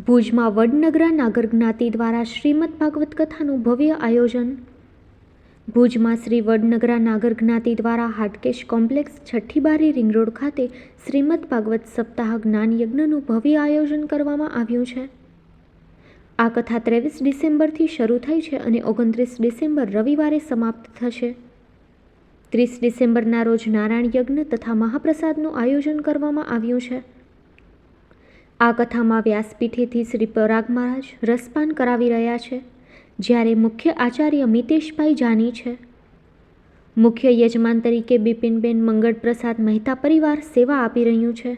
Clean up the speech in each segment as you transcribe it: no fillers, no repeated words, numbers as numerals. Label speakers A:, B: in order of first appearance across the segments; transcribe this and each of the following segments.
A: ભુજમાં વડનગરા નાગર જ્ઞાતિ દ્વારા શ્રીમદ ભાગવત કથાનું ભવ્ય આયોજન. ભુજમાં શ્રી વડનગરા નાગર જ્ઞાતિ દ્વારા હાટકેશ કોમ્પ્લેક્સ છઠ્ઠી બારી રિંગ રોડ ખાતે શ્રીમદ ભાગવત સપ્તાહ જ્ઞાન યજ્ઞનું ભવ્ય આયોજન કરવામાં આવ્યું છે. આ કથા 23 ડિસેમ્બરથી શરૂ થઈ છે અને 29 ડિસેમ્બર રવિવારે સમાપ્ત થશે. 30 ડિસેમ્બરના રોજ નારાયણ યજ્ઞ તથા મહાપ્રસાદનું આયોજન કરવામાં આવ્યું છે. આ કથામાં વ્યાસપીઠેથી શ્રી પરાગ મહારાજ રસપાન કરાવી રહ્યા છે, જ્યારે મુખ્ય આચાર્ય મિતેશભાઈ જાની છે. મુખ્ય યજમાન તરીકે બિપિનબેન મંગળ પ્રસાદ મહેતા પરિવાર સેવા આપી રહ્યું છે.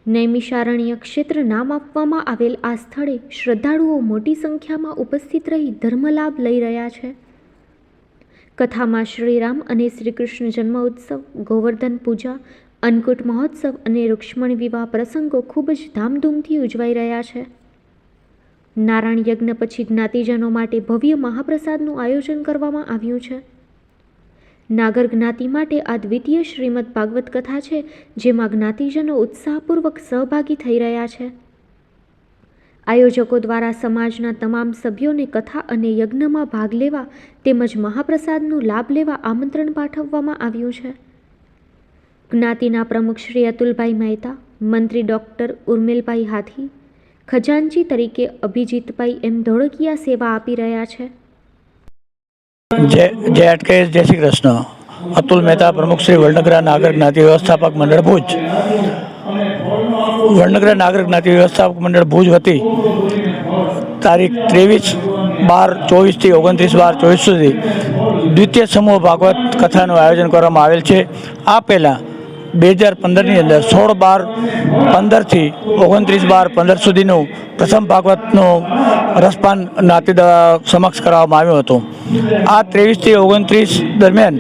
A: નૈમિષારણ્ય ક્ષેત્ર નામ આપવામાં આવેલ આ સ્થળે શ્રદ્ધાળુઓ મોટી સંખ્યામાં ઉપસ્થિત રહી ધર્મલાભ લઈ રહ્યા છે. કથામાં શ્રીરામ અને શ્રી કૃષ્ણ જન્મ ઉત્સવ, ગોવર્ધન પૂજા, અન્નકૂટ મહોત્સવ અને રૂક્ષ્મણી વિવાહ પ્રસંગો ખૂબ જ ધામધૂમથી ઉજવાઈ રહ્યા છે. નારાયણ યજ્ઞ પછી જ્ઞાતિજનો માટે ભવ્ય મહાપ્રસાદનું આયોજન કરવામાં આવ્યું છે. નાગર જ્ઞાતિ માટે આ દ્વિતીય શ્રીમદ ભાગવત કથા છે, જેમાં જ્ઞાતિજનો ઉત્સાહપૂર્વક સહભાગી થઈ રહ્યા છે. આયોજકો દ્વારા સમાજના તમામ સભ્યોને કથા અને યજ્ઞમાં ભાગ લેવા તેમજ મહાપ્રસાદનો લાભ લેવા આમંત્રણ પાઠવવામાં આવ્યું છે. જ્ઞાતિના પ્રમુખ શ્રી અતુલભાઈ મહેતા, મંત્રી ડૉક્ટર ઉર્મિલભાઈ હાથી, ખજાનચી તરીકે અભિજીતભાઈ એમ ધોળકિયા સેવા આપી રહ્યા છે.
B: જય હાટકેશ, જય શ્રી કૃષ્ણ. અતુલ મહેતા, પ્રમુખ શ્રી વડનગરા નાગર જ્ઞાતિ વ્યવસ્થાપક મંડળ ભુજ. વડનગરા નાગર જ્ઞાતિ વ્યવસ્થાપક મંડળ ભુજ વતી તારીખ 23/12/24 થી 29/12/24 સુધી દ્વિતીય સમૂહ ભાગવત કથાનું આયોજન કરવામાં આવેલ છે. આ પહેલાં 2015ની અંદર 16/12/15 થી 29/12/15 સુધીનું પ્રથમ ભાગવતનું રસપાન જ્ઞાતિ સમક્ષ કરવામાં આવ્યું હતું. આ 23 થી 29 દરમિયાન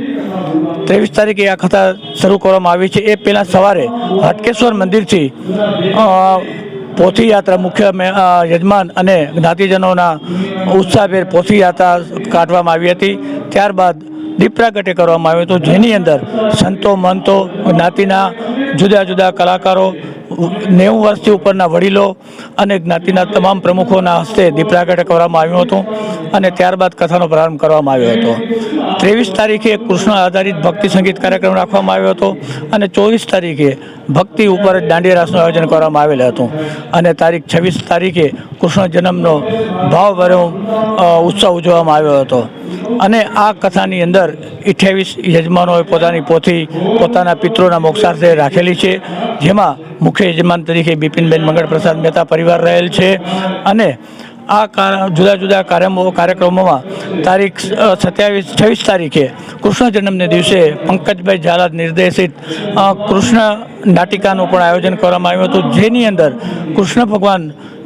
B: 23 તારીખે આ કથા શરૂ કરવામાં આવી છે. એ પહેલાં સવારે હાટકેશ્વર મંદિરથી પોથી યાત્રા મુખ્ય યજમાન અને જ્ઞાતિજનોના ઉત્સાહભેર પોથી યાત્રા કાઢવામાં આવી હતી. ત્યારબાદ દીપ પ્રાગટ્ય કરવામાં આવ્યું હતું, જેની અંદર સંતો, મંતો, જ્ઞાતિના જુદા જુદા કલાકારો, 90 વર્ષથી ઉપરના વડીલો અને જ્ઞાતિના તમામ પ્રમુખોના હસ્તે દીપ પ્રાગટ્ય કરવામાં આવ્યું હતું અને ત્યારબાદ કથાનો પ્રારંભ કરવામાં આવ્યો હતો. 23 તારીખે કૃષ્ણ આધારિત ભક્તિ સંગીત કાર્યક્રમ રાખવામાં આવ્યો હતો અને 24 તારીખે ભક્તિ ઉપર દાંડિયા રાસનું આયોજન કરવામાં આવેલ હતું અને તારીખ 26 તારીખે કૃષ્ણ જન્મનો ભાવભર્યો ઉત્સવ ઉજવવામાં આવ્યો હતો. અને આ કથાની અંદર 28 યજમાનોએ પોતાની પોથી પોતાના પિતૃના મોક્ષાર્થે રાખેલી છે, જેમાં મુખ્ય યજમાન તરીકે બિપિનબેન મંગળ પ્રસાદ મહેતા પરિવાર રહેલ છે. અને આ જુદા જુદા કાર્યક્રમોમાં તારીખ 26 તારીખે કૃષ્ણ જન્મને દિવસે પંકજભાઈ ઝાલા નિર્દેશિત કૃષ્ણ નાટિકાનું પણ આયોજન કરવામાં આવ્યું હતું, જેની અંદર કૃષ્ણ ભગવાન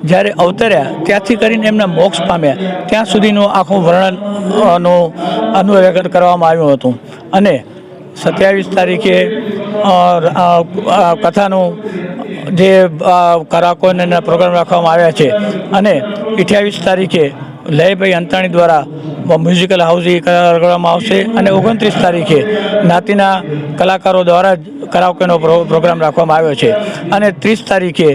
B: જ્યારે અવતર્યા ત્યાંથી કરીને એમના મોક્ષ પામ્યા ત્યાં સુધીનું આખું વર્ણનનું અન્વયન કરવામાં આવ્યું હતું. અને 27 તારીખે કથાનું જે કલાકારોના પ્રોગ્રામ રાખવામાં આવ્યા છે અને 28 તારીખે લયભાઈ અંતાણી દ્વારા મ્યુઝિકલ હાઉઝી કરવામાં આવશે અને 29 તારીખે જ્ઞાતિના કલાકારો દ્વારા જ કરાઓકેનો પ્રોગ્રામ રાખવામાં આવ્યો છે અને 30 તારીખે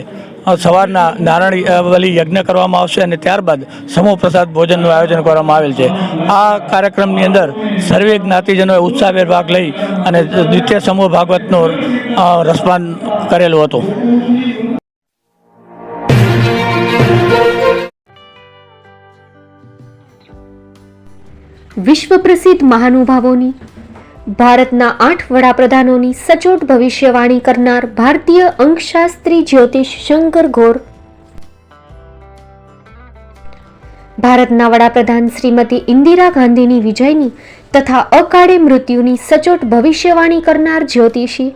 B: સવારના નારાયણ યજ્ઞ કરવામાં આવશે અને ત્યારબાદ સમૂહ પ્રસાદ ભોજનનું આયોજન કરવામાં આવેલ છે. આ કાર્યક્રમની અંદર સર્વે જ્ઞાતિજનોએ ઉત્સાહભેર ભાગ લઈ અને દ્વિતીય સમૂહ ભાગવતનું રસપાન કરેલું હતું.
A: વિશ્વ પ્રસિદ્ધ મહાનુભાવોની, ભારતના 8 વડાપ્રધાનોની સચોટ ભવિષ્યવાણી કરનાર ભારતીય અંકશાસ્ત્રી જ્યોતિષ શંકર ઘોર, ભારતના વડાપ્રધાન શ્રીમતી ઇન્દિરા ગાંધીની વિજયની તથા અકાળે મૃત્યુની સચોટ ભવિષ્યવાણી કરનાર જ્યોતિષી,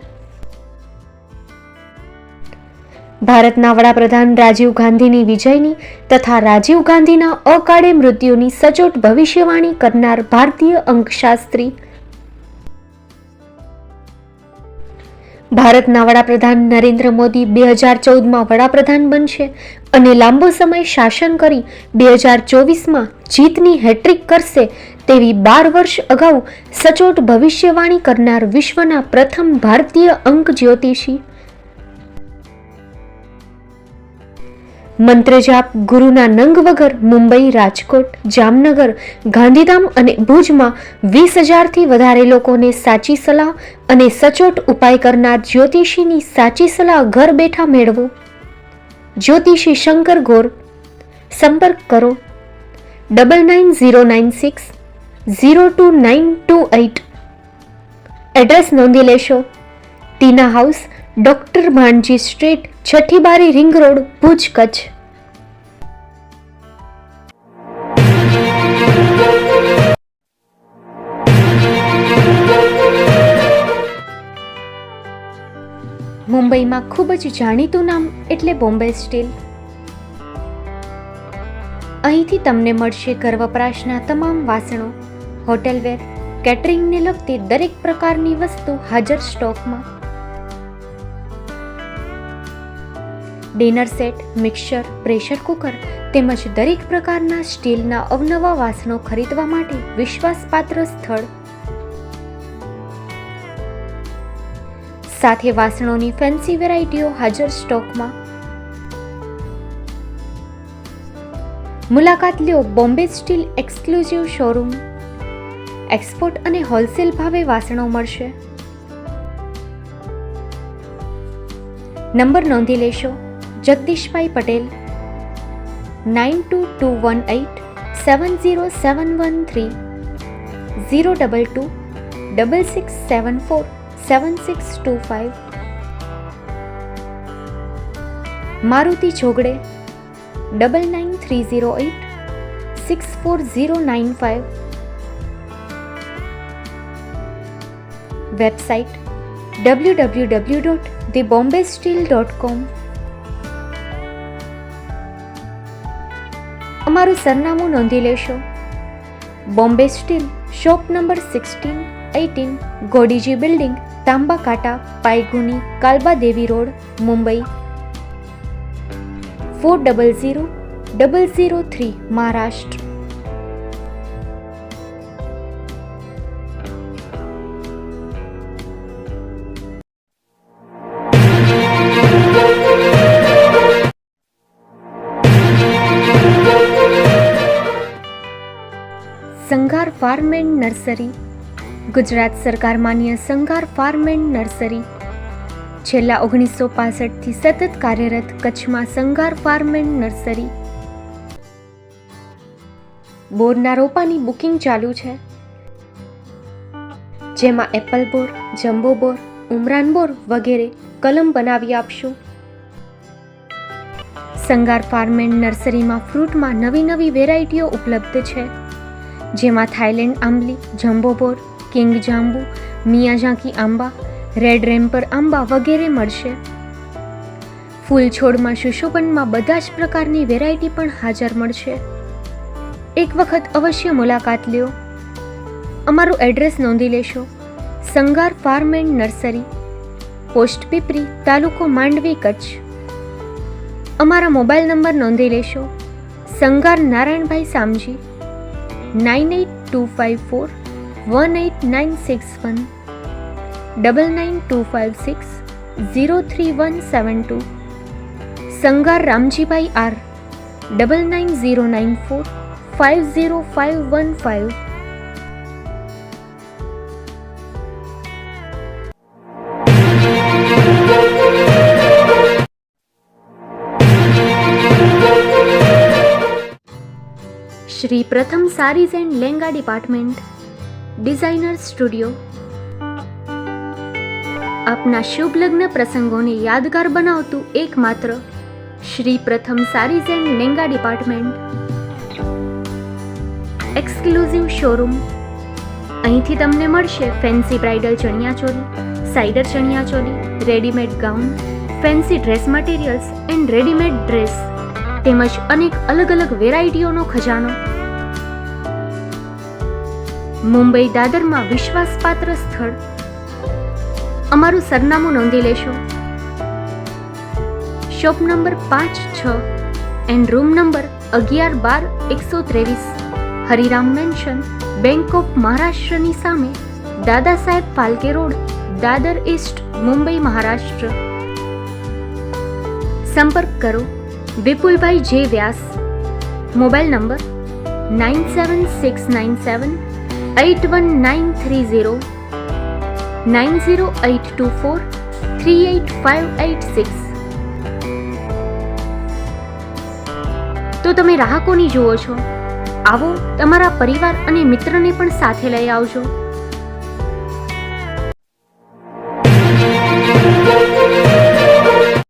A: ભારતના વડાપ્રધાન રાજીવ ગાંધીની વિજયની તથા રાજીવ ગાંધીના અકાળે મૃત્યુની સચોટ ભવિષ્યવાણી કરનાર ભારતીય અંકશાસ્ત્રી, ભારતના વડાપ્રધાન નરેન્દ્ર મોદી 2014માં વડાપ્રધાન બનશે અને લાંબો સમય શાસન કરી 2024માં જીતની હેટ્રિક કરશે તેવી 12 વર્ષ અગાઉ સચોટ ભવિષ્યવાણી કરનાર વિશ્વના પ્રથમ ભારતીય અંક જ્યોતિષી, મંત્રજાપ ગુરુના નંગ વગર મુંબઈ, રાજકોટ, જામનગર, ગાંધીધામ અને ભુજમાં 20,000થી વધારે લોકોને સાચી સલાહ અને સચોટ ઉપાય કરનાર જ્યોતિષીની સાચી સલાહ ઘર બેઠા મેળવો. જ્યોતિષી શંકર ગોર. સંપર્ક કરો 9909602928. એડ્રેસ નોંધી લેશો. ટીના હાઉસ, ડોક્ટર ભાણજી સ્ટ્રીટ, છઠ્ઠી બારી, રિંગ રોડ, ભુજ, કચ્છ. મુંબઈમાં ખૂબ જ જાણીતું નામ એટલે બોમ્બે સ્ટીલ. અહીંથી તમને મળશે ઘર વપરાશના તમામ વાસણો, હોટેલવેર, કેટરિંગને લગતી દરેક પ્રકારની વસ્તુ હાજર સ્ટોકમાં. Dinner set, mixer, pressure cooker તેમજ દરેક પ્રકારના સ્ટીલના અવનવા વાસણો ખરીદવા માટે વિશ્વાસપાત્ર સ્થળ. સાથે વાસણોની ફેન્સી વેરાયટીઓ હાજર સ્ટોકમાં. મુલાકાત લ્યો Bombay steel exclusive showroom. Export અને હોલસેલ ભાવે વાસણો મળશે. નંબર નોંધી લેશો. જગદીશભાઈ પટેલ 9221870713 022 6674 7625. મારુતિ જોગડે 9930864095. Website www.thebombasteel.com. અમારું સરનામું નોંધી લેશો. Bombay steel, shop number 16-18, Godiji building, Tamba Kanta, Pydhonie, Kalba Devi road, Mumbai 400003, Maharashtra. Sanghar farm and nursery. Gujarat સરકાર માન્ય સંઘાર ફાર્મ એન્ડ નર્સરી. છેલ્લા 1965થી સતત કાર્યરત કચ્છમાં સંઘાર ફાર્મ એન્ડ નર્સરી. બોરના રોપાની બુકિંગ ચાલુ છે, જેમાં એપલ બોર, જમ્બો બોર, ઉમરાન બોર વગેરે કલમ બનાવી આપશું. સંઘાર ફાર્મ એન્ડ નર્સરીમાં ફ્રૂટમાં નવી નવી વેરાયટીઓ ઉપલબ્ધ છે, જેમાં થાઈલેન્ડ આંબલી, જમ્બો બોર, કિંગ જાંબુ, મિયાઝાકી આંબા, રેડ રેમ્પર આંબા વગેરે મળશે. ફૂલ છોડમાં સુશોભનમાં બધા જ પ્રકારની વેરાયટી પણ હાજર મળશે. એક વખત અવશ્ય મુલાકાત લ્યો. અમારું એડ્રેસ નોંધી લેશો. Sanghar farm and nursery, post Pipri, તાલુકો માંડવી, કચ્છ. અમારા મોબાઈલ નંબર નોંધી લેશો. Sanghar Narayanbhai Samji 9825418961 9925603172. Sanghar Ramjibhai R 9909450515. Shri Pratham sarees and langa department, designer studio. આપના શુભ લગ્ન પ્રસંગોને યાદગાર બનાવતું એકમાત્ર Shri Pratham sarees and langa department, exclusive showroom. અહીંથી તમને મળશે ફેન્સી બ્રાઇડલ ચણિયાચોલી, સાઇડર chaniya choli, readymade gown, fancy dress materials and readymade dress તેમજ અનેક અલગ અલગ વેરાયટીઓનો ખજાનો. મુંબઈ દાદરમાં વિશ્વાસપાત્ર સ્થળ. અમારું સરનામું નોંધી લેશો. Shop number 5-6 and room number 11-12-123, Hariram mansion, bank of મહારાષ્ટ્રની સામે, દાદા સાહેબ ફાલ્કે રોડ, દાદર ઈસ્ટ, મુંબઈ, મહારાષ્ટ્ર. સંપર્ક કરો વિપુલભાઈ જે વ્યાસ, મોબાઈલ નંબર 9769781930, 9082438586. તો તમે રાહ કોની જુઓ છો? આવો, તમારા પરિવાર અને મિત્રને પણ સાથે લઈ આવજો.